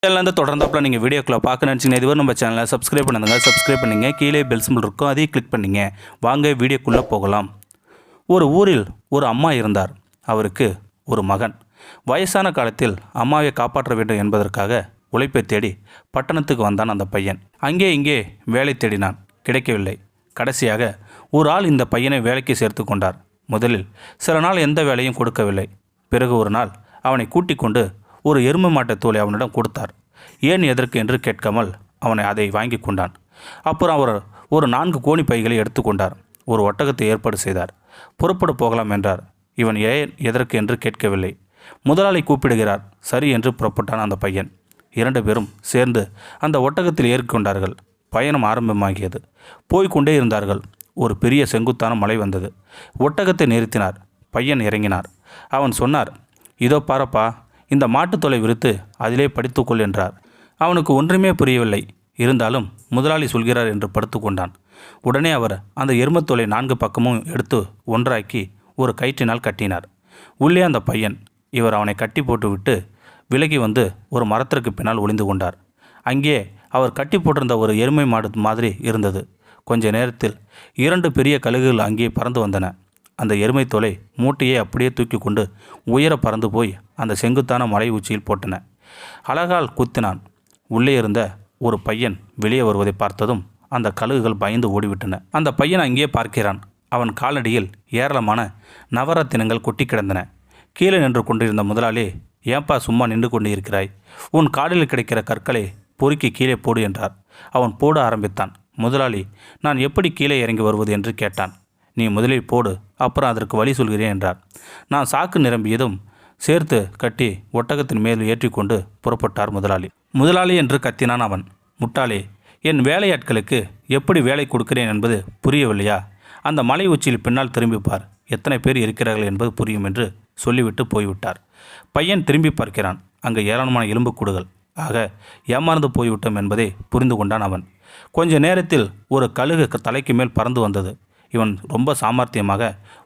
சேனல்லேருந்து தொடர்ந்தாப்புல நீங்கள் வீடியோக்குள்ளே பார்க்க நினச்சிங்கன்னா இதுவரை நம்ம சேனலை சப்ஸ்கிரைப் பண்ணுங்க. சப்ஸ்கிரைப் பண்ணிங்க. கீழே பெல் சிம்பிள் இருக்கும், அதையும் கிளிக் பண்ணிங்க. வாங்க வீடியோக்குள்ளே போகலாம். ஒரு ஊரில் ஒரு அம்மா இருந்தார். அவருக்கு ஒரு மகன். வயசான காலத்தில் அம்மாவை காப்பாற்ற வேண்டும் என்பதற்காக உழைப்பை தேடி பட்டணத்துக்கு வந்தான் அந்த பையன். அங்கே இங்கே வேலை தேடினான், கிடைக்கவில்லை. கடைசியாக ஒரு ஆள் இந்த பையனை வேலைக்கு சேர்த்து கொண்டார். முதலில் சில நாள் எந்த வேலையும் கொடுக்கவில்லை. பிறகு ஒரு நாள் அவனை கூட்டிக் கொண்டு ஒரு எருமை மாட்டுத் தோலை அவனிடம் கொடுத்தார். ஏன் எதற்கு என்று கேட்காமல் அவனை அதை வாங்கி கொண்டான். அப்புறம் அவர் ஒரு 4 கோணி பைகளை எடுத்துக்கொண்டார். ஒரு ஒட்டகத்தை ஏற்பாடு செய்தார். புறப்பட போகலாம் என்றார். இவன் ஏன் எதற்கு என்று கேட்கவில்லை. முதலாளி கூப்பிடுகிறார். சரி என்று புறப்பட்டான் அந்த பையன். 2 பேரும் சேர்ந்து அந்த ஒட்டகத்தில் ஏறிக்கொண்டார்கள். பயணம் ஆரம்பமாகியது. போய்கொண்டே இருந்தார்கள். ஒரு பெரிய செங்குத்தான மலை வந்தது. ஒட்டகத்தை நிறுத்தினார். பையன் இறங்கினார். அவன் சொன்னார், இதோ பாரப்பா, இந்த மாட்டுத்தொலை விரித்து அதிலே படித்துக்கொள் என்றார். அவனுக்கு ஒன்றுமே புரியவில்லை. இருந்தாலும் முதலாளி சொல்கிறார் என்று படுத்துக்கொண்டான். உடனே அவர் அந்த எருமத்தோலை 4 பக்கமும் எடுத்து ஒன்றாக்கி ஒரு கயிற்றினால் கட்டினார். உள்ளே அந்த பையன். இவர் அவனை கட்டி போட்டுவிட்டு விலகி வந்து ஒரு மரத்திற்கு பின்னால் ஒளிந்து கொண்டார். அங்கே அவர் கட்டி போட்டிருந்த ஒரு எருமை மாடு மாதிரி இருந்தது. கொஞ்ச நேரத்தில் 2 பெரிய கழுகுகள் அங்கே பறந்து வந்தன. அந்த எருமை தோலை மூட்டையை அப்படியே தூக்கி கொண்டு உயர பறந்து போய் அந்த செங்குத்தான மலை உச்சியில் போட்டன. அழகால் குத்தினான். உள்ளே இருந்த ஒரு பையன் வெளியே வருவதை பார்த்ததும் அந்த கழுகுகள் பயந்து ஓடிவிட்டன. அந்த பையன் அங்கே பார்க்கிறான். அவன் காலடியில் ஏராளமான நவரத்தினங்கள் கொட்டி கிடந்தன. கீழே நின்று கொண்டிருந்த முதலாளி, ஏன்பா சும்மா நின்று கொண்டு இருக்கிறாய்? உன் காலில் கிடைக்கிற கற்களை பொறுக்கி கீழே போடு என்றார். அவன் போட ஆரம்பித்தான். முதலாளி, நான் எப்படி கீழே இறங்கி வருவது என்று கேட்டான். நீ முதலில் போடு, அப்புறம் அதற்கு வழி சொல்கிறேன் என்றார். நான் சாக்கு நிரம்பியதும் சேர்த்து கட்டி ஒட்டகத்தின் மேல் ஏற்றிக்கொண்டு புறப்பட்டார் முதலாளி. முதலாளி என்று கத்தினான் அவன். முட்டாளே, என் வேலையாட்களுக்கு எப்படி வேலை கொடுக்கிறேன் என்பது புரியவில்லையா? அந்த மலை உச்சியில் பின்னால் திரும்பிப்பார், எத்தனை பேர் இருக்கிறார்கள் என்பது புரியும் என்று சொல்லிவிட்டு போய்விட்டார். பையன் திரும்பி பார்க்கிறான். அங்கே ஏராளமான எலும்புக்கூடுகள். ஆக ஏமாந்து போய்விட்டோம் என்பதை புரிந்து கொண்டான் அவன். கொஞ்ச நேரத்தில் ஒரு கழுகு தலைக்கு மேல் பறந்து வந்தது. இவன் ரொம்ப சாமர்த்தியமாக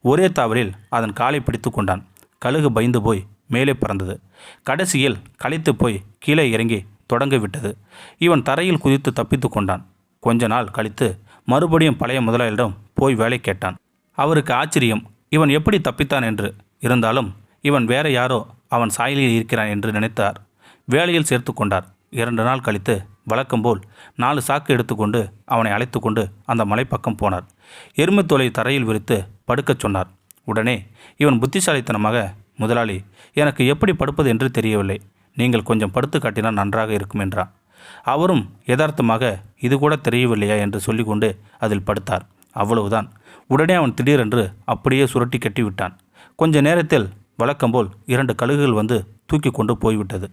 ஒரே தாவலில் அதன் காலை பிடித்து கொண்டான். கழுகு பயந்து போய் மேலே பறந்தது. கடைசியில் களைத்து போய் கீழே இறங்கி தொடங்க விட்டது. இவன் தரையில் குதித்து தப்பித்து கொண்டான். கொஞ்ச நாள் கழித்து மறுபடியும் பழைய முதலாளியிடம் போய் வேலை கேட்டான். அவருக்கு ஆச்சரியம், இவன் எப்படி தப்பித்தான் என்று. இருந்தாலும் இவன் வேற யாரோ அவன் சாயலில் இருக்கிறான் என்று நினைத்தார். வேலையில் சேர்த்து கொண்டார். 2 நாள் கழித்து வழக்கம்போல் 4 சாக்கு எடுத்துக்கொண்டு அவனை அழைத்து கொண்டு அந்த மலைப்பக்கம் போனார். எருமைத்தோலை தரையில் விரித்து படுக்கச் சொன்னார். உடனே இவன் புத்திசாலித்தனமாக, முதலாளி, எனக்கு எப்படி படுப்பது என்று தெரியவில்லை, நீங்கள் கொஞ்சம் படுத்து காட்டினால் நன்றாக இருக்கும் என்றான். அவரும் யதார்த்தமாக, இது கூட தெரியவில்லையா என்று சொல்லிக்கொண்டு அதில் படுத்தார். அவ்வளவுதான். உடனே அவன் திடீரென்று அப்படியே சுருட்டி கட்டிவிட்டான். கொஞ்ச நேரத்தில் வழக்கம்போல் 2 கழுகுகள் வந்து தூக்கி கொண்டு போய்விட்டது.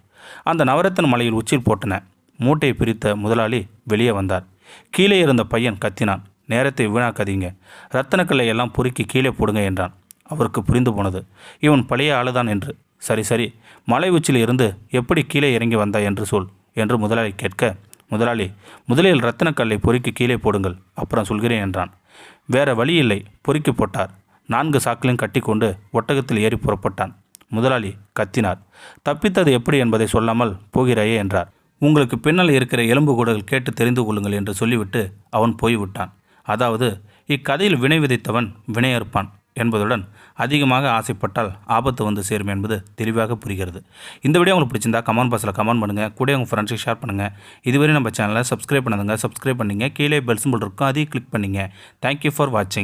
அந்த நவரத்தன மலையில் உச்சியில் போட்டன. மூட்டையை பிரித்த முதலாளி வெளியே வந்தார். கீழே இருந்த பையன் கத்தினான், நேரத்தை வீணாக்காதீங்க, ரத்தனக்கல்லை எல்லாம் பொறுக்கி கீழே போடுங்க என்றான். அவருக்கு புரிந்து போனது, இவன் பழைய ஆளுதான் என்று. சரி சரி, மலை உச்சியில் இருந்து எப்படி கீழே இறங்கி வந்தாய் என்று சொல் என்று முதலாளி கேட்க, முதலாளி, முதலில் ரத்தனக்கல்லை பொறுக்கி கீழே போடுங்கள், அப்புறம் சொல்கிறேன் என்றான். வேற வழி இல்லை. பொறுக்கி போட்டார். 4 சாக்கிலையும் கட்டி கொண்டு ஒட்டகத்தில் ஏறி புறப்பட்டான். முதலாளி கத்தினார், தப்பித்தது எப்படி என்பதை சொல்லாமல் போகிறாயே என்றார். உங்களுக்கு பின்னால் இருக்கிற எலும்புக்கூடுகள் கேட்டு தெரிந்து கொள்ளுங்கள் என்று சொல்லிவிட்டு அவன் போய்விட்டான். அதாவது இக்கதையில் வினை விதைத்தவன் வினையறுப்பான் என்பதுடன் அதிகமாக ஆசைப்பட்டால் ஆபத்து வந்து சேரும் என்பது தெளிவாக புரிகிறது. இந்த வீடியோ உங்களுக்கு பிடிச்சிருந்தா கமெண்ட் பாக்ஸில் கமெண்ட் பண்ணுங்கள். கூட உங்கள் ஃப்ரெண்ட்ஸுக்கு ஷேர் பண்ணுங்கள். இதுவரை நம்ம சேனலை சப்ஸ்கிரைப் பண்ணுங்க. சப்ஸ்கிரைப் பண்ணிங்க. கீழே பெல் சிம்பிள் இருக்கும், அதையும் கிளிக் பண்ணிங்க. தேங்க்யூ ஃபார் வாட்சிங்.